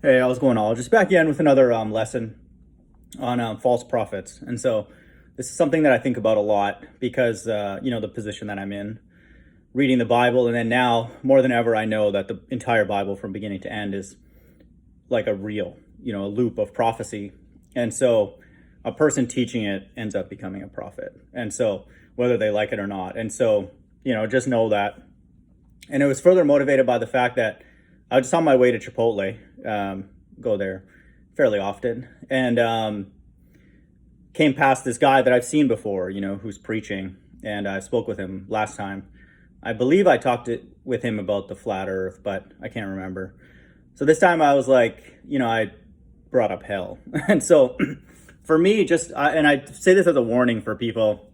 Hey, how's it going? All just back again with another lesson on false prophets. And so this is something that I think about a lot because, the position that I'm in, reading the Bible. And then now, more than ever, I know that the entire Bible from beginning to end is like a reel, a loop of prophecy. And so a person teaching it ends up becoming a prophet. And so whether they like it or not. And so, just know that. And it was further motivated by the fact that I was just on my way to Chipotle, go there fairly often, and came past this guy that I've seen before, who's preaching. And I spoke with him last time. I believe I talked with him about the flat earth, but I can't remember. So this time I was like, I brought up hell. And so for me, and I say this as a warning for people,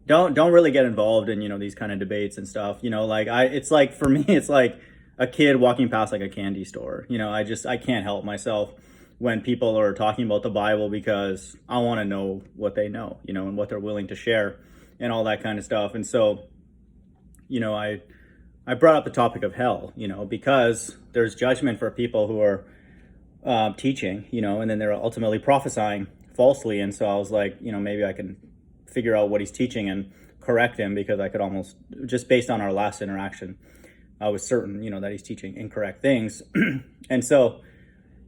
don't really get involved in, these kind of debates and stuff. It's like, for me, it's like a kid walking past like a candy store. I can't help myself when people are talking about the Bible because I want to know what they know, and what they're willing to share and all that kind of stuff. And so, I brought up the topic of hell, because there's judgment for people who are teaching, and then they're ultimately prophesying falsely. And so I was like, maybe I can figure out what he's teaching and correct him, because I could almost, just based on our last interaction, I was certain, that he's teaching incorrect things. And so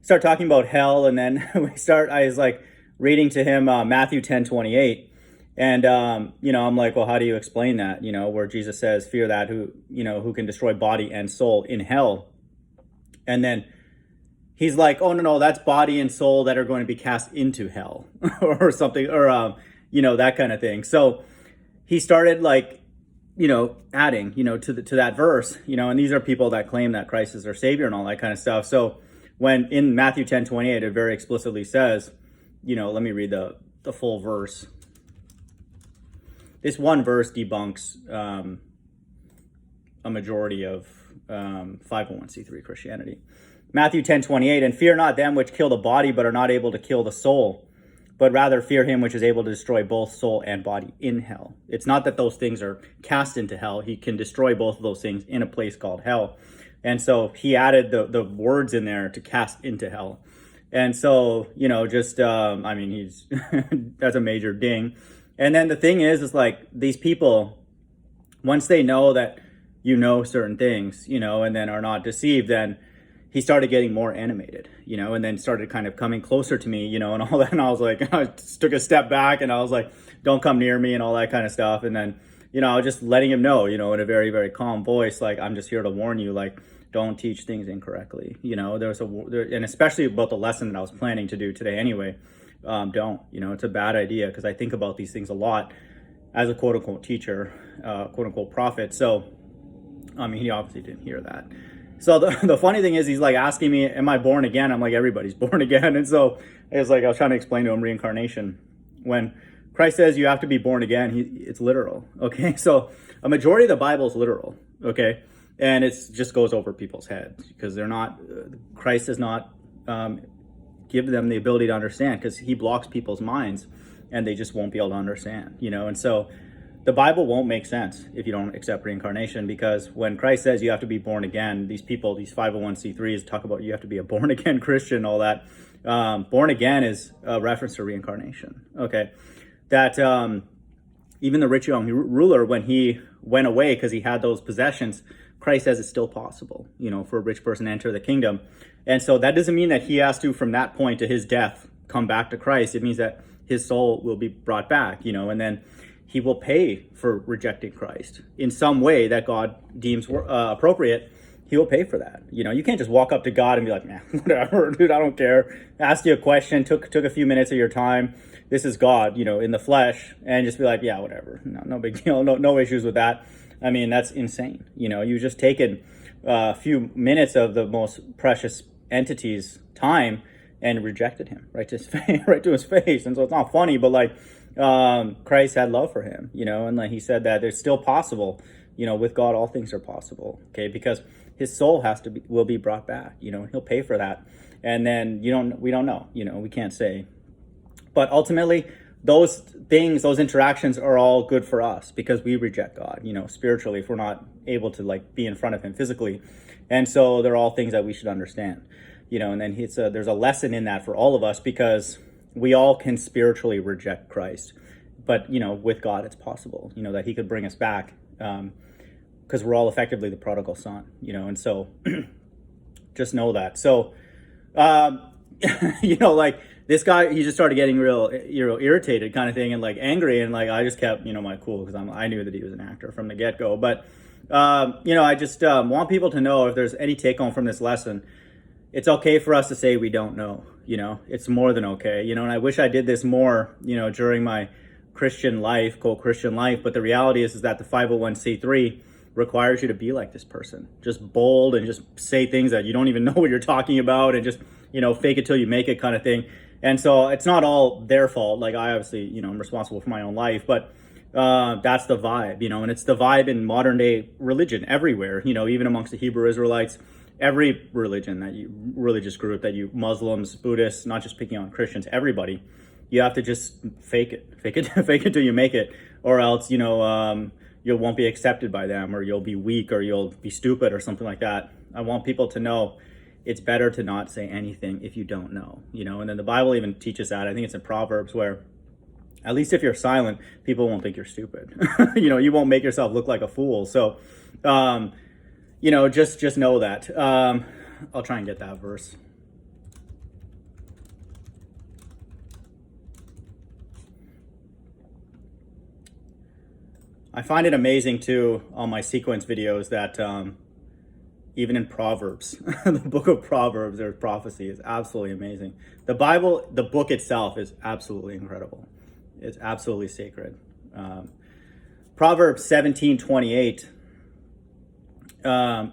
start talking about hell. And then I was like reading to him Matthew 10:28. And, I'm like, well, how do you explain that? Where Jesus says, fear that who can destroy body and soul in hell. And then he's like, oh, no, that's body and soul that are going to be cast into hell or something, or, that kind of thing. So he started like, adding, to that verse, and these are people that claim that Christ is their savior and all that kind of stuff. So when in Matthew 10:28, it very explicitly says, let me read the full verse. This one verse debunks a majority of 501c3 Christianity. Matthew 10:28, and fear not them which kill the body, but are not able to kill the soul, but rather fear him which is able to destroy both soul and body in hell. It's not that those things are cast into hell. He can destroy both of those things in a place called hell. And so he added the words in there to cast into hell. And so, he's, that's a major ding. And then the thing is like these people, once they know that certain things, and then are not deceived, then he started getting more animated, and then started kind of coming closer to me, and all that. And I was like, I just took a step back and I was like, don't come near me and all that kind of stuff. And then, I was just letting him know, in a very, very calm voice, like, I'm just here to warn you, like, don't teach things incorrectly. And especially about the lesson that I was planning to do today anyway. Don't, it's a bad idea, because I think about these things a lot as a quote unquote teacher, quote unquote prophet. So, he obviously didn't hear that. So the funny thing is, he's like asking me, am I born again? I'm like, everybody's born again. And so it's like, I was trying to explain to him reincarnation. When Christ says you have to be born again, it's literal. Okay. So a majority of the Bible is literal. Okay. And it just goes over people's heads because Christ does not give them the ability to understand, because he blocks people's minds and they just won't be able to understand, and so the Bible won't make sense if you don't accept reincarnation, because when Christ says you have to be born again, these people, these 501c3s talk about you have to be a born again Christian, all that. Born again is a reference to reincarnation. Okay. That even the rich young ruler, when he went away because he had those possessions, Christ says it's still possible, for a rich person to enter the kingdom. And so that doesn't mean that he has to, from that point to his death, come back to Christ. It means that his soul will be brought back, and then he will pay for rejecting Christ in some way that God deems appropriate. He will pay for that. You can't just walk up to God and be like, man, whatever, dude, I don't care. Ask you a question, took a few minutes of your time. This is God, in the flesh, and just be like, yeah, whatever. No big deal. No issues with that. That's insane. You just taken a few minutes of the most precious entity's time and rejected him right to his face, And so it's not funny, but like, Christ had love for him, and like he said that there's still possible, with God, all things are possible. Okay. Because his soul will be brought back, he'll pay for that. And then we don't know, we can't say, but ultimately those things, those interactions are all good for us because we reject God, spiritually, if we're not able to like be in front of him physically. And so they're all things that we should understand. and then there's a lesson in that for all of us, because we all can spiritually reject Christ, but with God it's possible, that he could bring us back, because we're all effectively the prodigal son, and so just know that. So like this guy, he just started getting real irritated kind of thing, and like angry, and like I just kept my cool, because I knew that he was an actor from the get-go. But I just want people to know, if there's any take home from this lesson, it's okay for us to say we don't know. It's more than okay. And I wish I did this more during my Christian life, quote Christian life, but the reality is that the 501c3 requires you to be like this person, just bold and just say things that you don't even know what you're talking about, and just fake it till you make it kind of thing. And so it's not all their fault. Like, I obviously I'm responsible for my own life, but that's the vibe, and it's the vibe in modern day religion everywhere, even amongst the Hebrew Israelites, every religion religious group that Muslims, Buddhists, not just picking on Christians, everybody, you have to just fake it till you make it, or else you won't be accepted by them, or you'll be weak, or you'll be stupid, or something like that. I want people to know it's better to not say anything if you don't know, and then the Bible even teaches that. I think it's in Proverbs, where at least if you're silent, people won't think you're stupid. You won't make yourself look like a fool. So, just know that. I'll try and get that verse. I find it amazing too on my sequence videos that even in Proverbs, the book of Proverbs, there's prophecy. Is absolutely amazing. The Bible, the book itself, is absolutely incredible. It's absolutely sacred. Proverbs 17:28.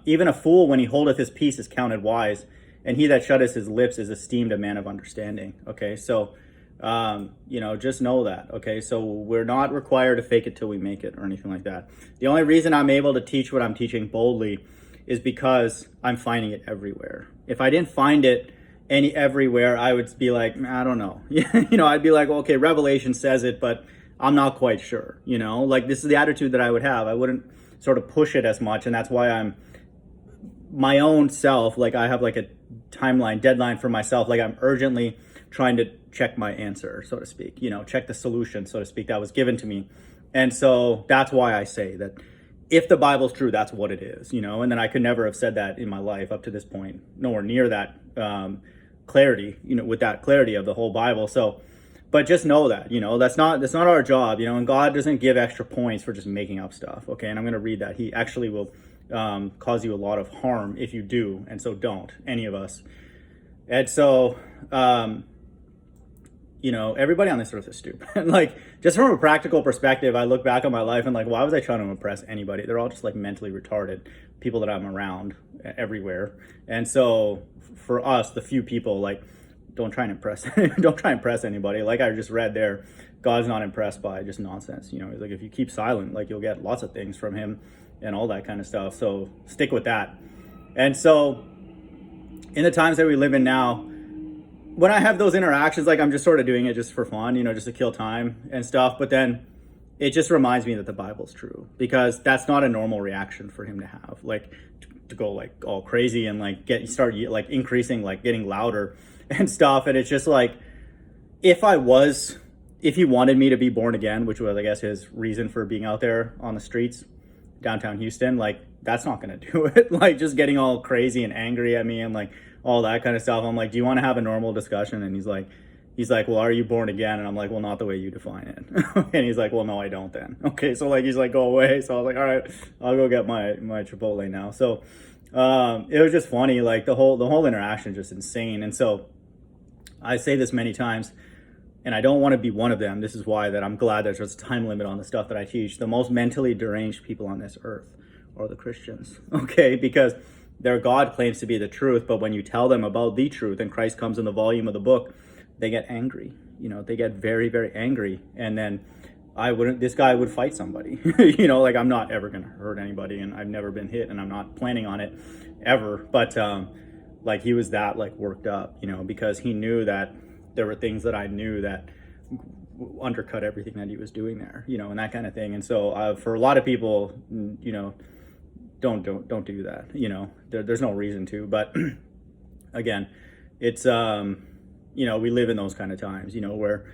Even a fool, when he holdeth his peace, is counted wise, and he that shutteth his lips is esteemed a man of understanding. Okay, so just know that. Okay, so we're not required to fake it till we make it, or anything like that. The only reason I'm able to teach what I'm teaching boldly is because I'm finding it everywhere. If I didn't find it everywhere, I would be like, I don't know. I'd be like, well, okay, Revelation says it, but I'm not quite sure. Like, this is the attitude that I would have. I wouldn't sort of push it as much, and that's why I'm my own self. Like, I have like a deadline for myself. Like, I'm urgently trying to check my answer, so to speak. Check the solution, so to speak, that was given to me. And so that's why I say that if the Bible's true, that's what it is. And then I could never have said that in my life up to this point, nowhere near that clarity, with that clarity of the whole Bible. So, but just know that, that's not our job, and God doesn't give extra points for just making up stuff. Okay. And I'm going to read that. He actually will cause you a lot of harm if you do. And so don't, any of us. And so, everybody on this earth is stupid. Like, just from a practical perspective, I look back on my life and like, why was I trying to impress anybody? They're all just like mentally retarded people that I'm around everywhere. And so for us, the few people, like, don't try and impress anybody. Like I just read there, God's not impressed by just nonsense. He's like, if you keep silent, like, you'll get lots of things from him and all that kind of stuff. So stick with that. And so in the times that we live in now, when I have those interactions, like, I'm just sort of doing it just for fun, just to kill time and stuff. But then it just reminds me that the Bible's true, because that's not a normal reaction for him to have, like, to go like all crazy and like start like increasing, like getting louder and stuff. And it's just like, if he wanted me to be born again, which was, I guess, his reason for being out there on the streets downtown Houston, like, that's not going to do it. Like, just getting all crazy and angry at me and like all that kind of stuff. I'm like, do you want to have a normal discussion? And he's like, well, are you born again? And I'm like, well, not the way you define it. And he's like, well, no, I don't then. Okay, so like, he's like, go away. So I was like, all right, I'll go get my Chipotle now. So it was just funny, like the whole interaction, just insane. And so I say this many times, and I don't want to be one of them. This is why that I'm glad there's just a time limit on the stuff that I teach. The most mentally deranged people on this earth are the Christians, okay? Because their God claims to be the truth, but when you tell them about the truth and Christ comes in the volume of the book, they get angry. They get very, very angry. And then this guy would fight somebody. Like, I'm not ever going to hurt anybody, and I've never been hit, and I'm not planning on it ever. But like, he was that like worked up, because he knew that there were things that I knew that undercut everything that he was doing there, and that kind of thing. And so for a lot of people, don't do that. There's no reason to. But again, It's, we live in those kind of times, where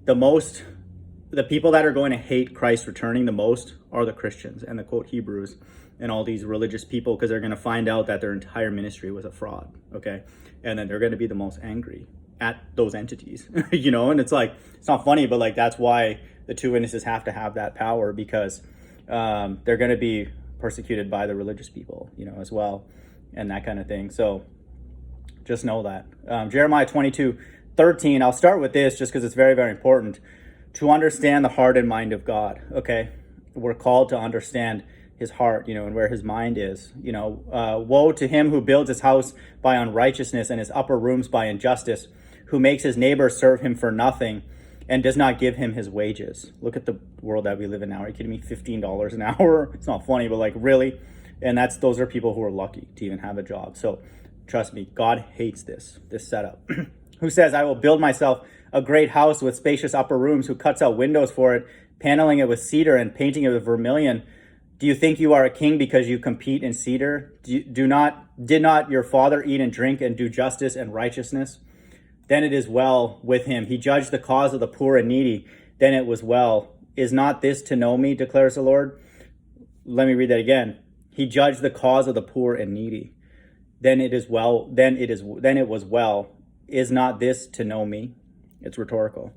the people that are going to hate Christ returning the most are the Christians and the quote Hebrews and all these religious people, because they're going to find out that their entire ministry was a fraud. Okay. And then they're going to be the most angry at those entities, and it's like, it's not funny, but like, that's why the two witnesses have to have that power, because they're going to be persecuted by the religious people, as well, and that kind of thing. So just know that. Jeremiah 22:13, I'll start with this just because it's very, very important to understand the heart and mind of God. Okay. We're called to understand his heart, and where his mind is. Woe to him who builds his house by unrighteousness and his upper rooms by injustice, who makes his neighbor serve him for nothing and does not give him his wages. Look at the world that we live in now. Are you kidding me? $15 an hour. It's not funny, but like, really? And those are people who are lucky to even have a job. So trust me, God hates this setup. Who says, I will build myself a great house with spacious upper rooms, who cuts out windows for it, paneling it with cedar and painting it with vermilion. Do you think you are a king because you compete in cedar? Did not your father eat and drink and do justice and righteousness? Then it is well with him. He judged the cause of the poor and needy. Then it was well. Is not this to know me, declares the Lord? Let me read that again. He judged the cause of the poor and needy. Then it is well. Then it was well. Is not this to know me? It's rhetorical.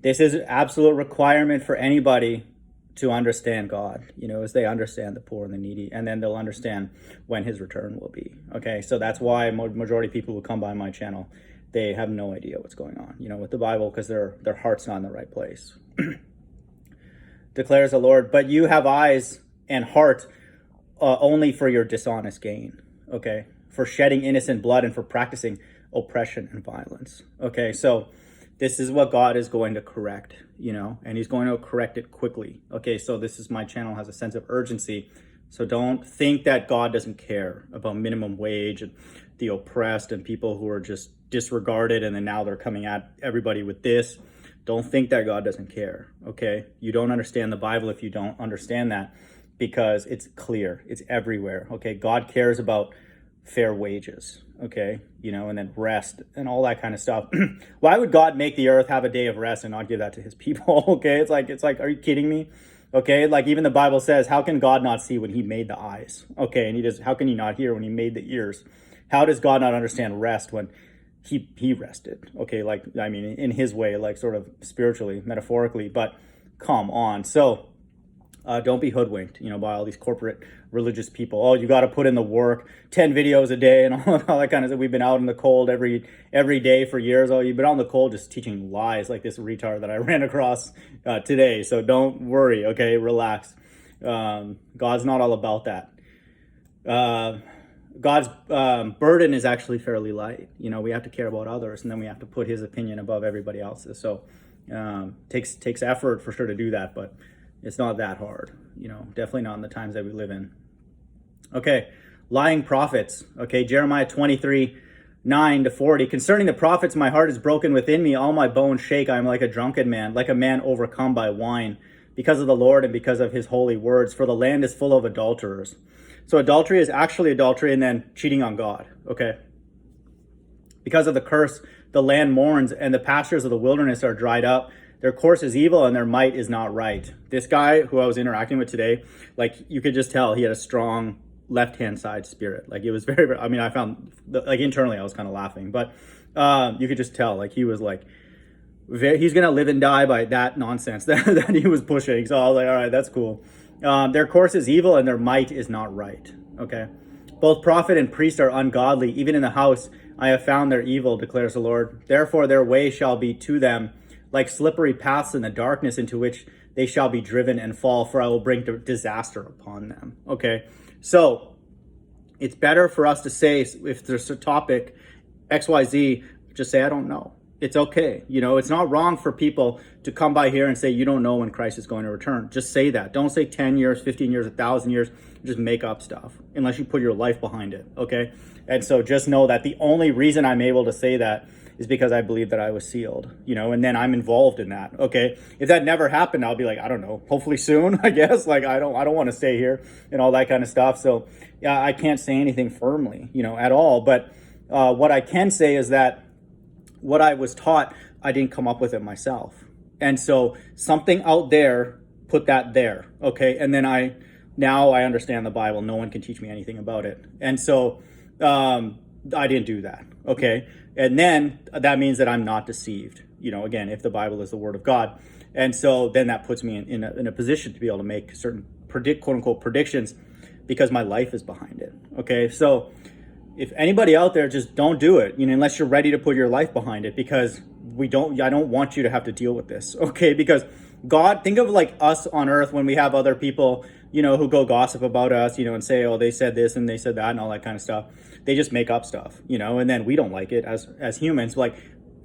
This is an absolute requirement for anybody to understand God, as they understand the poor and the needy, and then they'll understand when his return will be. Okay, so that's why majority of people who come by my channel, they have no idea what's going on, with the Bible, because their heart's not in the right place. Declares the Lord, but you have eyes and heart only for your dishonest gain, okay, for shedding innocent blood and for practicing oppression and violence. Okay, so this is what God is going to correct, and he's going to correct it quickly. Okay, so my channel has a sense of urgency. So don't think that God doesn't care about minimum wage and the oppressed and people who are just disregarded, and then now they're coming at everybody with this. Don't think that God doesn't care, okay? You don't understand the Bible if you don't understand that, because it's clear, it's everywhere, okay? God cares about fair wages, okay, and then rest and all that kind of stuff. Why would God make the earth have a day of rest and not give that to his people? Okay, it's like, are you kidding me? Okay, like even the Bible says, how can God not see when he made the eyes? Okay, and how can he not hear when he made the ears? How does God not understand rest when he rested? Okay, in his way, like sort of spiritually, metaphorically, but come on. So don't be hoodwinked, by all these corporate religious people. Oh, you got to put in the work, 10 videos a day and all that kind of stuff. We've been out in the cold every day for years. Oh, you've been out in the cold just teaching lies, like this retard that I ran across today. So don't worry, okay? Relax. God's not all about that. God's burden is actually fairly light. We have to care about others, and then we have to put his opinion above everybody else's. So takes effort for sure to do that, but it's not that hard, definitely not in the times that we live in. Okay, lying prophets. Okay, Jeremiah 23:9-40. Concerning the prophets, my heart is broken within me. All my bones shake. I am like a drunken man, like a man overcome by wine, because of the Lord and because of his holy words. For the land is full of adulterers. So adultery is actually adultery and then cheating on God. Okay. Because of the curse, the land mourns, and the pastures of the wilderness are dried up. Their course is evil and their might is not right. This guy who I was interacting with today, like you could just tell he had a strong left-hand side spirit. Like it was very, very, I found internally I was kind of laughing, but you could just tell like he was like, he's going to live and die by that nonsense that he was pushing. So I was like, all right, that's cool. Their course is evil and their might is not right. Okay. Both prophet and priest are ungodly. Even in the house, I have found their evil, declares the Lord. Therefore, their way shall be to them like slippery paths in the darkness, into which they shall be driven and fall, for I will bring disaster upon them. Okay. So it's better for us to say, if there's a topic XYZ, just say, I don't know. It's okay. It's not wrong for people to come by here and say, you don't know when Christ is going to return. Just say that. Don't say 10 years, 15 years, 1,000 years. Just make up stuff unless you put your life behind it. Okay. And so just know that the only reason I'm able to say that is because I believe that I was sealed, and then I'm involved in that. Okay. If that never happened, I'll be like, I don't know, hopefully soon, I guess. Like, I don't want to stay here and all that kind of stuff. So yeah, I can't say anything firmly, at all, but What I can say is that what I was taught, I didn't come up with it myself. And so something out there put that there, okay? And then now I understand the Bible. No one can teach me anything about it. And so I didn't do that, okay? And then that means that I'm not deceived, again, if the Bible is the word of God. And so then that puts me in a position to be able to make certain quote unquote predictions because my life is behind it, okay? So if anybody out there, just don't do it, unless you're ready to put your life behind it, because I don't want you to have to deal with this, okay? Because God, think of like us on earth when we have other people, who go gossip about us, and say, oh, they said this and they said that and all that kind of stuff. They just make up stuff, and then we don't like it as humans. Like,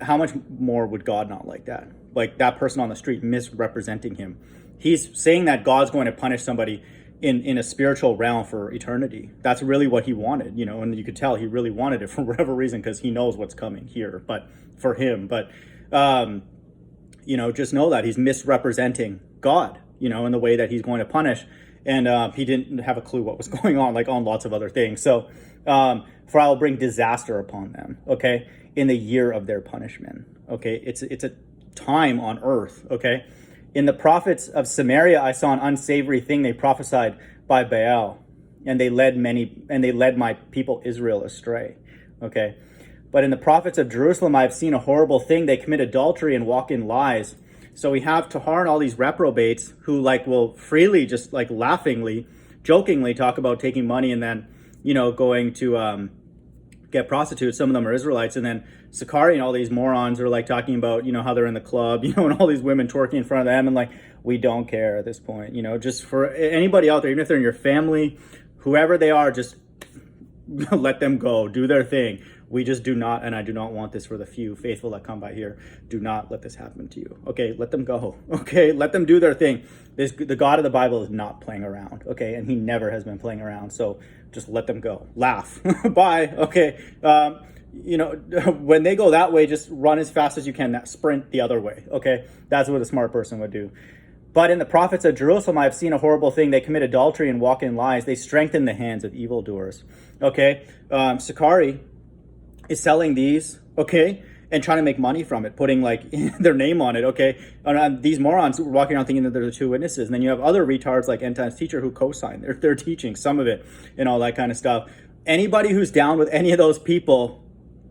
how much more would God not like that? Like that person on the street misrepresenting him. He's saying that God's going to punish somebody in a spiritual realm for eternity. That's really what he wanted, and you could tell he really wanted it for whatever reason, because he knows what's coming here, but for him. But, just know that he's misrepresenting God, in the way that he's going to punish. And he didn't have a clue what was going on, like on lots of other things. So, for I will bring disaster upon them, okay, in the year of their punishment, okay? It's a time on earth, okay? In the prophets of Samaria, I saw an unsavory thing. They prophesied by Baal, and they led my people Israel astray. Okay. But in the prophets of Jerusalem, I have seen a horrible thing. They commit adultery and walk in lies. So we have Tahar and all these reprobates who will freely, just laughingly, jokingly talk about taking money and then, going to get prostitutes. Some of them are Israelites. And then Sakari and all these morons are talking about, how they're in the club, and all these women twerking in front of them. And we don't care at this point, just for anybody out there, even if they're in your family, whoever they are, just let them go, do their thing. We just do not, and I do not want this for the few faithful that come by here. Do not let this happen to you. Okay, let them go. Okay, let them do their thing. The God of the Bible is not playing around. Okay, and he never has been playing around. So just let them go. Laugh. Bye. Okay. When they go that way, just run as fast as you can. Sprint the other way. Okay, that's what a smart person would do. But in the prophets of Jerusalem, I have seen a horrible thing. They commit adultery and walk in lies. They strengthen the hands of evildoers. Okay, Sakari is selling these, okay, and trying to make money from it, putting their name on it, okay? And these morons walking around thinking that they're the two witnesses. And then you have other retards like End Times Teacher who co-sign their teaching, some of it, and all that kind of stuff. Anybody who's down with any of those people,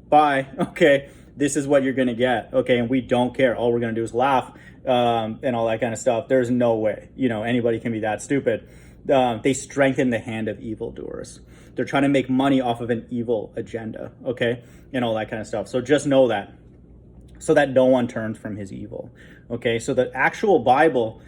bye, okay? This is what you're going to get, okay? And we don't care. All we're going to do is laugh and all that kind of stuff. There's no way, anybody can be that stupid. They strengthen the hand of evildoers. They're trying to make money off of an evil agenda, okay? And all that kind of stuff. So just know that, so that no one turns from his evil, okay? So the actual Bible,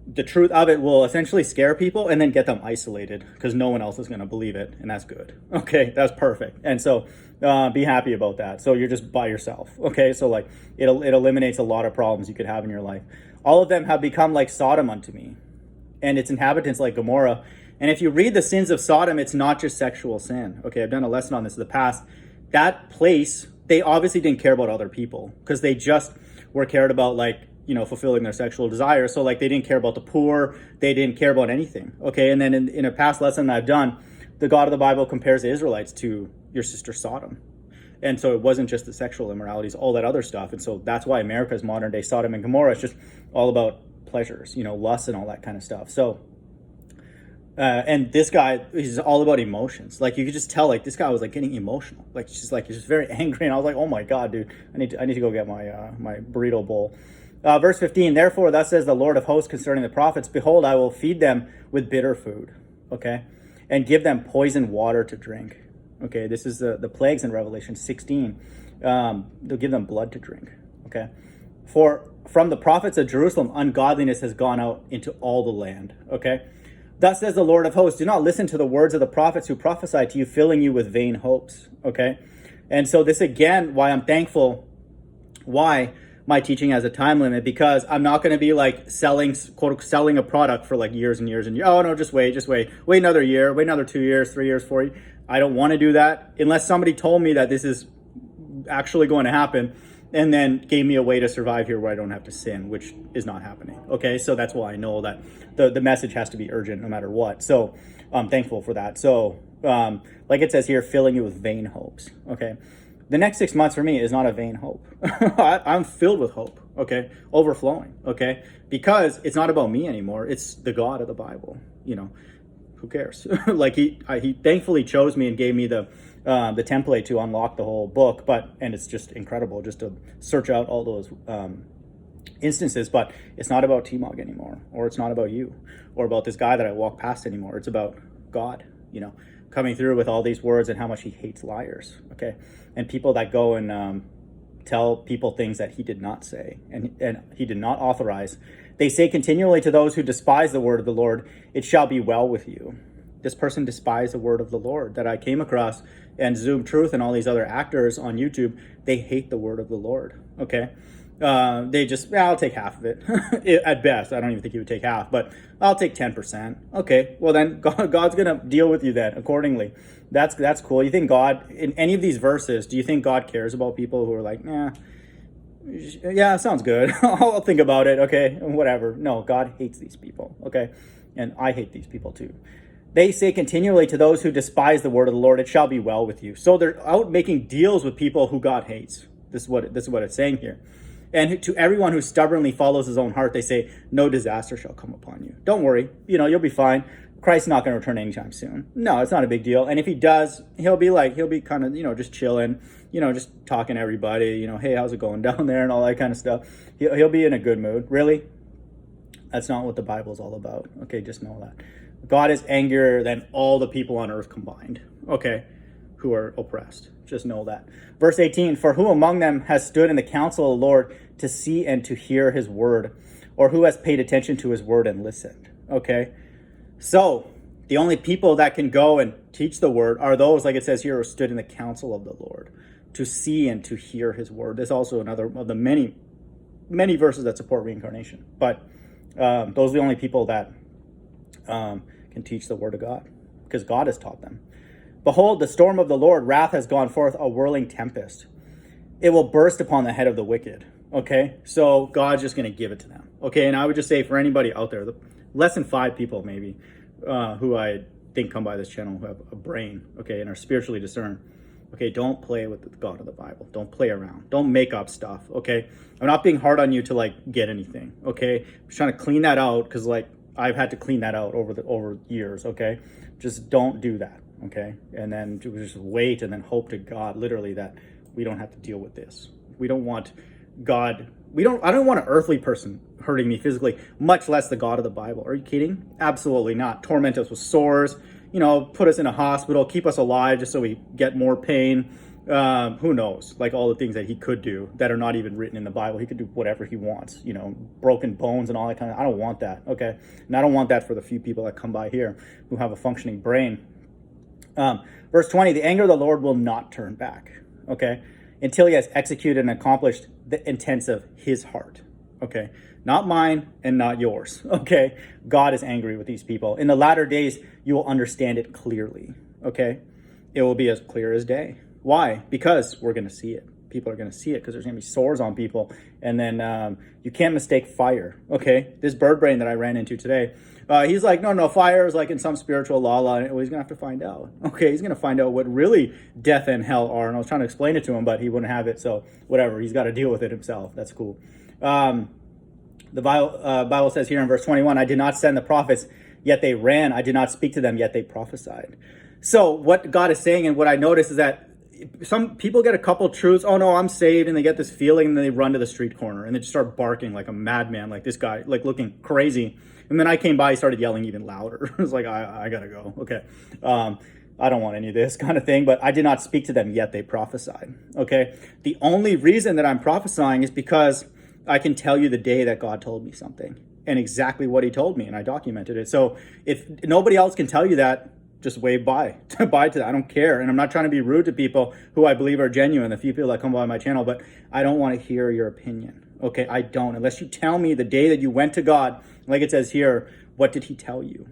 the truth of it will essentially scare people and then get them isolated because no one else is going to believe it, and that's good, okay? That's perfect. And so be happy about that. So you're just by yourself, okay? So it eliminates a lot of problems you could have in your life. All of them have become like Sodom unto me, and its inhabitants like Gomorrah. And if you read the sins of Sodom, it's not just sexual sin. Okay, I've done a lesson on this in the past. That place, they obviously didn't care about other people because they just were cared about fulfilling their sexual desires. So they didn't care about the poor. They didn't care about anything. Okay, and then in a past lesson I've done, the God of the Bible compares the Israelites to your sister Sodom. And so it wasn't just the sexual immoralities, all that other stuff. And so that's why America's modern day Sodom and Gomorrah is just all about pleasures, lust and all that kind of stuff. So and this guy, he's all about emotions. You could just tell, this guy was getting emotional. He's just very angry. And I was like, oh my God, dude, I need to go get my burrito bowl. Verse 15, therefore, thus says the Lord of hosts concerning the prophets, behold, I will feed them with bitter food, okay, and give them poisoned water to drink. Okay, this is the plagues in Revelation 16. They'll give them blood to drink, okay. For from the prophets of Jerusalem, ungodliness has gone out into all the land, okay. Thus says the Lord of hosts, do not listen to the words of the prophets who prophesy to you, filling you with vain hopes, okay? And so this, again, why I'm thankful, why my teaching has a time limit, because I'm not going to be selling a product for years and years and years. Oh, no, just wait another year, wait another 2 years, 3 years, 4 years. I don't want to do that unless somebody told me that this is actually going to happen and then gave me a way to survive here where I don't have to sin, which is not happening. Okay, so that's why I know that the message has to be urgent no matter what. So I'm thankful for that. So Like it says here, filling you with vain hopes. Okay. The next 6 months for me is not a vain hope. I'm filled with hope. Okay. Overflowing. Okay. Because it's not about me anymore. It's the God of the Bible. Who cares? Like he thankfully chose me and gave me the template to unlock the whole book. And it's just incredible just to search out all those instances. But it's not about TMoG anymore, or it's not about you, or about this guy that I walk past anymore. It's about God, coming through with all these words and how much he hates liars. Okay. And people that go and tell people things that he did not say and he did not authorize. They say continually to those who despise the word of the Lord, it shall be well with you. This person despised the word of the Lord that I came across, and Zoom Truth and all these other actors on YouTube. They hate the word of the Lord. Okay. They just, I'll take half of it. At best. I don't even think he would take half, but I'll take 10%. Okay. Well, then God's going to deal with you then accordingly. That's cool. You think God, in any of these verses, do you think God cares about people who are like, yeah, sounds good. I'll think about it. Okay. Whatever. No, God hates these people. Okay. And I hate these people too. They say continually to those who despise the word of the Lord, it shall be well with you. So they're out making deals with people who God hates. This is what it's saying here. And to everyone who stubbornly follows his own heart, they say, no disaster shall come upon you. Don't worry. You'll be fine. Christ's not going to return anytime soon. No, it's not a big deal. And if he does, he'll be kind of, just chilling, just talking to everybody, hey, how's it going down there and all that kind of stuff. He'll be in a good mood. Really? That's not what the Bible's all about. Okay, just know that. God is angrier than all the people on earth combined. Okay, who are oppressed. Just know that. Verse 18, for who among them has stood in the counsel of the Lord to see and to hear his word, or who has paid attention to his word and listened? Okay. So the only people that can go and teach the word are those, like it says here, who stood in the counsel of the Lord to see and to hear his word. There's also another of the many, many verses that support reincarnation, but those are the only people that can teach the word of God, because God has taught them. Behold, the storm of the Lord, wrath has gone forth, a whirling tempest. It will burst upon the head of the wicked. Okay, so God's just going to give it to them. Okay, and I would just say for anybody out there, less than 5 people maybe who I think come by this channel who have a brain, okay, and are spiritually discerned. Okay, don't play with the God of the Bible. Don't play around. Don't make up stuff. Okay, I'm not being hard on you to get anything. Okay, I'm just trying to clean that out because I've had to clean that out over years. Okay, just don't do that. Okay, and then just wait and then hope to God literally that we don't have to deal with this. We don't want God. I don't want an earthly person hurting me physically, much less the God of the Bible. Are you kidding? Absolutely not. Torment us with sores, put us in a hospital, keep us alive just so we get more pain. Who knows? All the things that he could do that are not even written in the Bible. He could do whatever he wants, broken bones and all that kind of. I don't want that. Okay. And I don't want that for the few people that come by here who have a functioning brain. Verse 20, the anger of the Lord will not turn back. Okay. Until he has executed and accomplished the intents of his heart. Okay. Not mine and not yours. Okay. God is angry with these people. In the latter days, you will understand it clearly. Okay. It will be as clear as day. Why? Because we're going to see it. People are going to see it because there's going to be sores on people. And then you can't mistake fire. Okay. This bird brain that I ran into today, he's like, no, fire is in some spiritual law. Well, he's going to have to find out. Okay. He's going to find out what really death and hell are. And I was trying to explain it to him, but he wouldn't have it. So whatever. He's got to deal with it himself. That's cool. The Bible says here in verse 21, I did not send the prophets, yet they ran. I did not speak to them, yet they prophesied. So what God is saying, and what I notice is that some people get a couple truths. Oh no, I'm saved. And they get this feeling and then they run to the street corner and they just start barking like a madman, like this guy, looking crazy. And then I came by, he started yelling even louder. It's like, I gotta go. Okay. I don't want any of this kind of thing, but I did not speak to them, yet they prophesied. Okay. The only reason that I'm prophesying is because I can tell you the day that God told me something and exactly what he told me. And I documented it. So if nobody else can tell you that, just wave bye to that. I don't care. And I'm not trying to be rude to people who I believe are genuine, the few people that come by my channel, but I don't want to hear your opinion. Okay, I don't. Unless you tell me the day that you went to God, like it says here, what did he tell you?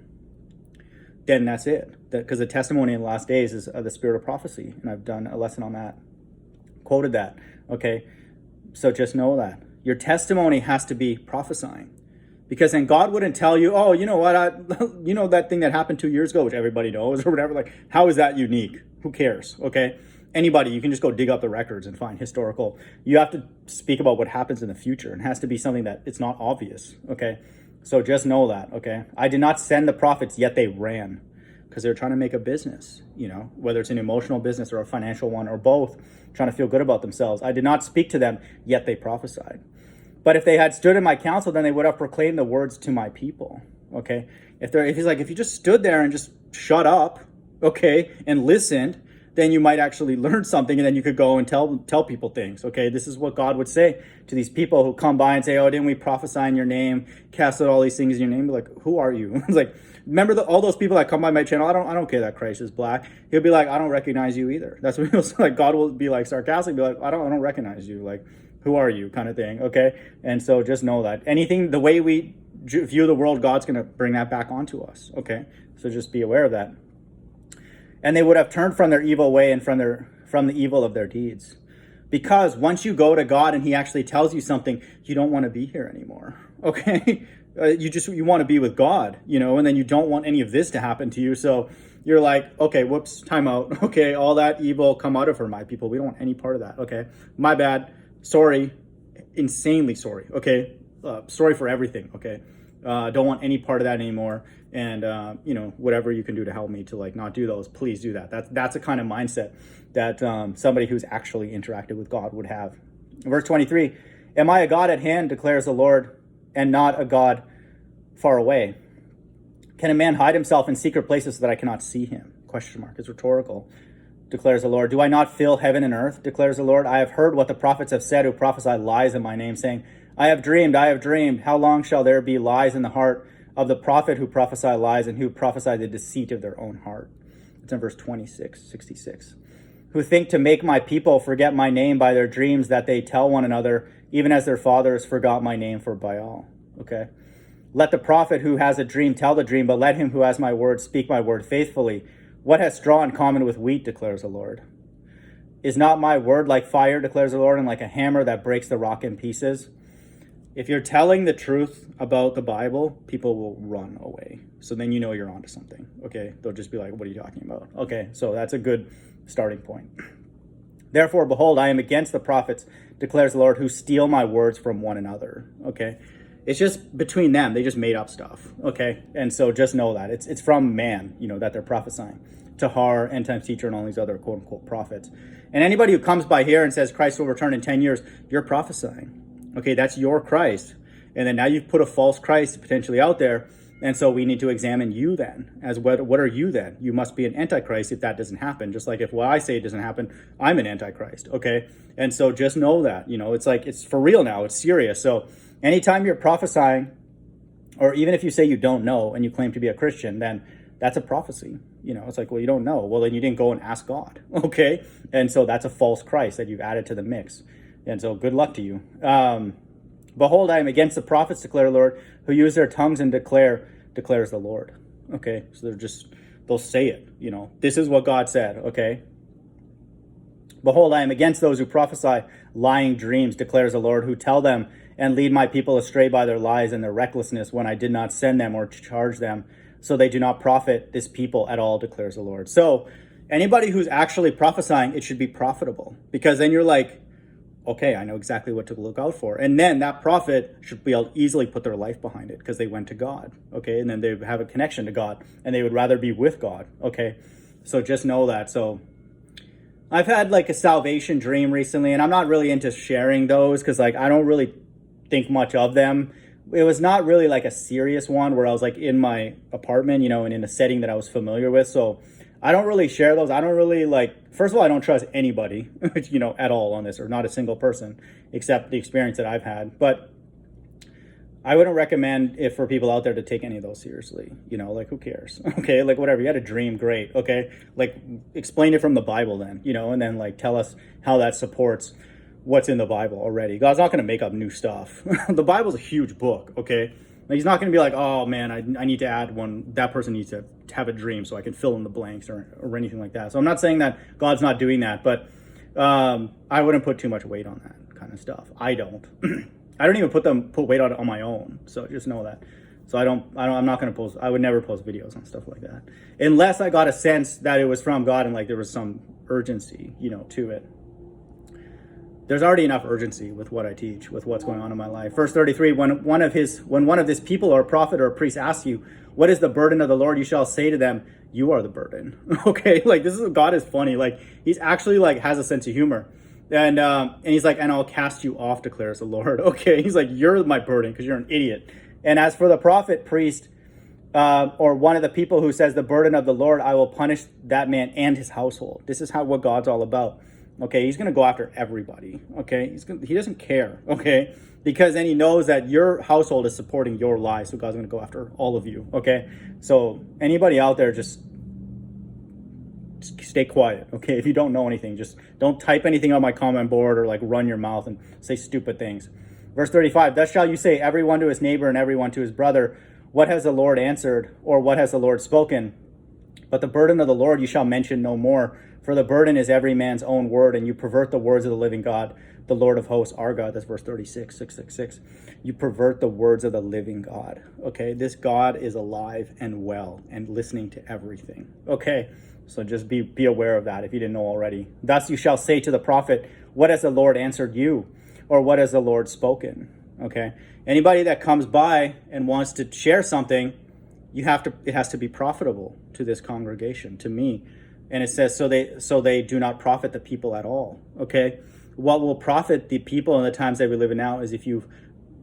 Then that's it. Because the testimony in the last days is the spirit of prophecy. And I've done a lesson on that. Quoted that. Okay, so just know that. Your testimony has to be prophesying. Because then God wouldn't tell you, oh, you know what, you know that thing that happened 2 years ago, which everybody knows or whatever. Like, how is that unique? Who cares? Okay. Anybody, you can just go dig up the records and find historical. You have to speak about what happens in the future, and it has to be something that it's not obvious. Okay. So just know that. Okay. I did not send the prophets, yet they ran, because they're trying to make a business, you know, whether it's an emotional business or a financial one or both, trying to feel good about themselves. I did not speak to them, yet they prophesied. But if they had stood in my counsel, then they would have proclaimed the words to my people. Okay. If he's like, if you just stood there and just shut up, okay, and listened, then you might actually learn something, and then you could go and tell people things. Okay. This is what God would say to these people who come by and say, oh, didn't we prophesy in your name, cast out all these things in your name? Be like, who are you? It's like, remember all those people that come by my channel? I don't care that Christ is black. He'll be like, I don't recognize you either. That's what he'll say. Like, God will be like sarcastic, be like, I don't recognize you. Like, who are you, kind of thing. Okay. And so just know that anything, the way we view the world, God's going to bring that back onto us. Okay. So just be aware of that. And they would have turned from their evil way and from the evil of their deeds. Because once you go to God and he actually tells you something, you don't want to be here anymore. Okay. You want to be with God, you know, and then you don't want any of this to happen to you. So you're like, okay, whoops, time out. Okay. All that evil come out of her, my people. We don't want any part of that. Okay. My bad. Sorry, insanely sorry. Okay. Sorry for everything. Okay. Don't want any part of that anymore. And, you know, whatever you can do to help me to like not do those, please do that. That's a kind of mindset that somebody who's actually interacted with God would have. Verse 23, am I a God at hand, declares the Lord, and not a God far away? Can a man hide himself in secret places so that I cannot see him? Question mark. It's rhetorical. Declares the Lord. Do I not fill heaven and earth? Declares the Lord. I have heard what the prophets have said who prophesy lies in my name, saying, I have dreamed, I have dreamed. How long shall there be lies in the heart of the prophet who prophesy lies and who prophesy the deceit of their own heart? It's in verse 66. Who think to make my people forget my name by their dreams that they tell one another, even as their fathers forgot my name for Baal. Okay. Let the prophet who has a dream tell the dream, but let him who has my word speak my word faithfully. What has straw in common with wheat, declares the Lord? Is not my word like fire, declares the Lord, and like a hammer that breaks the rock in pieces? If you're telling the truth about the Bible, people will run away. So then you know you're onto something. Okay. They'll just be like, what are you talking about? Okay. So that's a good starting point. Therefore, behold, I am against the prophets, declares the Lord, who steal my words from one another. Okay. It's just between them. They just made up stuff. Okay. And so just know that it's from man, you know, that they're prophesying. Tahar, end times teacher, and all these other quote unquote prophets. And anybody who comes by here and says Christ will return in 10 years, you're prophesying. Okay. That's your Christ. And then now you've put a false Christ potentially out there. And so we need to examine you then as what are you then? You must be an antichrist if that doesn't happen. Just like if what I say doesn't happen, I'm an antichrist. Okay. And so just know that, you know, it's like, it's for real now. It's serious. So anytime you're prophesying, or even if you say you don't know and you claim to be a Christian, then that's a prophecy. You know, it's like, well, you don't know. Well, then you didn't go and ask God. Okay. And so that's a false Christ that you've added to the mix. And so good luck to you. Behold, I am against the prophets, declare the Lord, who use their tongues and declares the Lord. Okay. So they'll say it, you know, this is what God said. Okay. Behold, I am against those who prophesy lying dreams, declares the Lord, who tell them and lead my people astray by their lies and their recklessness when I did not send them or charge them. So they do not profit this people at all, declares the Lord. So anybody who's actually prophesying, it should be profitable, because then you're like, okay, I know exactly what to look out for. And then that prophet should be able to easily put their life behind it because they went to God. Okay. And then they have a connection to God and they would rather be with God. Okay. So just know that. So I've had like a salvation dream recently, and I'm not really into sharing those because like I don't really think much of them. It was not really like a serious one where I was like in my apartment, you know, and in a setting that I was familiar with. So I don't really share those. I don't really first of all, I don't trust anybody, you know, at all on this, or not a single person, except the experience that I've had. But I wouldn't recommend it for people out there to take any of those seriously. You know, like who cares? Okay, like whatever. You had a dream, great. Okay, like explain it from the Bible then, you know, and then like tell us how that supports what's in the Bible already. God's not going to make up new stuff. The Bible's a huge book, okay? Like, he's not going to be like, oh man, I need to add one. That person needs to have a dream so I can fill in the blanks or anything like that. So I'm not saying that God's not doing that, but I wouldn't put too much weight on that kind of stuff. I don't. I don't even put weight on my own. So just know that. So I'm not going to post, I would never post videos on stuff like that. Unless I got a sense that it was from God and like there was some urgency, to it. There's already enough urgency with what I teach, with what's going on in my life. Verse 33, when one of his people or a prophet or a priest asks you, what is the burden of the Lord? You shall say to them, you are the burden. Okay. Like God is funny. Like he's actually like has a sense of humor. And he's like, and I'll cast you off, declares the Lord. Okay. He's like, you're my burden because you're an idiot. And as for the prophet, priest, or one of the people who says the burden of the Lord, I will punish that man and his household. This is what God's all about. Okay, he's going to go after everybody. Okay, he doesn't care. Okay, because then he knows that your household is supporting your lie, so God's going to go after all of you. Okay, so anybody out there, just stay quiet. Okay, if you don't know anything, just don't type anything on my comment board or like run your mouth and say stupid things. Verse 35, thus shall you say, everyone to his neighbor and everyone to his brother, what has the Lord answered, or what has the Lord spoken? But the burden of the Lord you shall mention no more, for the burden is every man's own word, and you pervert the words of the living God, the Lord of hosts, our God. That's verse 36, 666. You pervert the words of the living God. Okay, this God is alive and well and listening to everything. Okay, so just be aware of that if you didn't know already. Thus you shall say to the prophet, what has the Lord answered you? Or what has the Lord spoken? Okay, anybody that comes by and wants to share something, it has to be profitable to this congregation, to me. And it says, so they do not profit the people at all. Okay, what will profit the people in the times that we live in now is if you've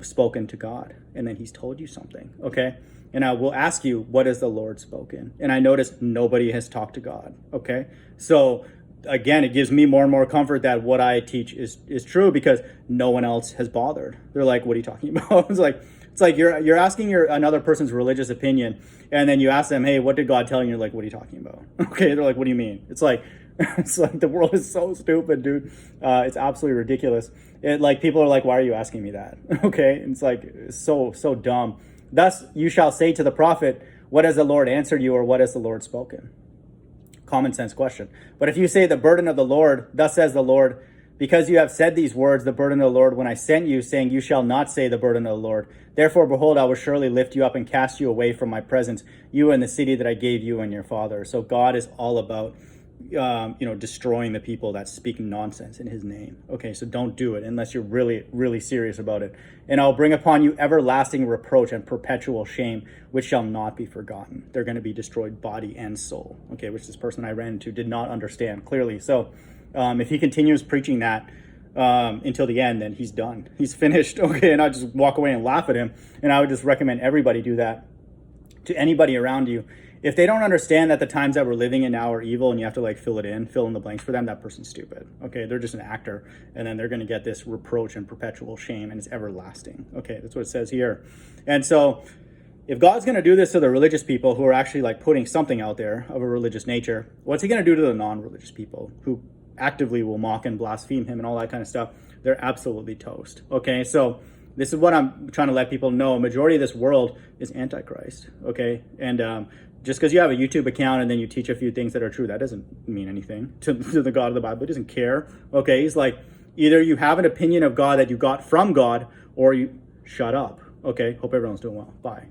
spoken to God and then he's told you something. Okay, and I will ask you, what has the Lord spoken? And I notice nobody has talked to God. Okay, so again, it gives me more and more comfort that what I teach is true because no one else has bothered. They're like, what are you talking about? It's like you're asking another person's religious opinion, and then you ask them, hey, what did God tell you? And you're like, what are you talking about? Okay, they're like, what do you mean? It's like the world is so stupid, dude. It's absolutely ridiculous. People are like, why are you asking me that? Okay, and it's like so dumb. Thus you shall say to the prophet, what has the Lord answered you, or what has the Lord spoken? Common sense question. But if you say the burden of the Lord, thus says the Lord, because you have said these words, the burden of the Lord, when I sent you, saying, you shall not say the burden of the Lord. Therefore, behold, I will surely lift you up and cast you away from my presence, you and the city that I gave you and your father. So God is all about, destroying the people that speak nonsense in his name. Okay, so don't do it unless you're really, really serious about it. And I'll bring upon you everlasting reproach and perpetual shame, which shall not be forgotten. They're going to be destroyed body and soul. Okay, which this person I ran into did not understand clearly. So if he continues preaching that until the end, then he's done. He's finished. Okay, and I just walk away and laugh at him. And I would just recommend everybody do that to anybody around you. If they don't understand that the times that we're living in now are evil and you have to fill in the blanks for them, that person's stupid. Okay, they're just an actor, and then they're going to get this reproach and perpetual shame, and it's everlasting. Okay, that's what it says here. And so if God's going to do this to the religious people who are actually putting something out there of a religious nature, what's he going to do to the non-religious people who actively will mock and blaspheme him and all that kind of stuff? They're absolutely toast. Okay, so this is what I'm trying to let people know. A majority of this world is Antichrist. Okay, and just because you have a YouTube account and then you teach a few things that are true, that doesn't mean anything to the God of the Bible. He doesn't care. Okay, he's like, either you have an opinion of God that you got from God, or you shut up. Okay, hope everyone's doing well. Bye.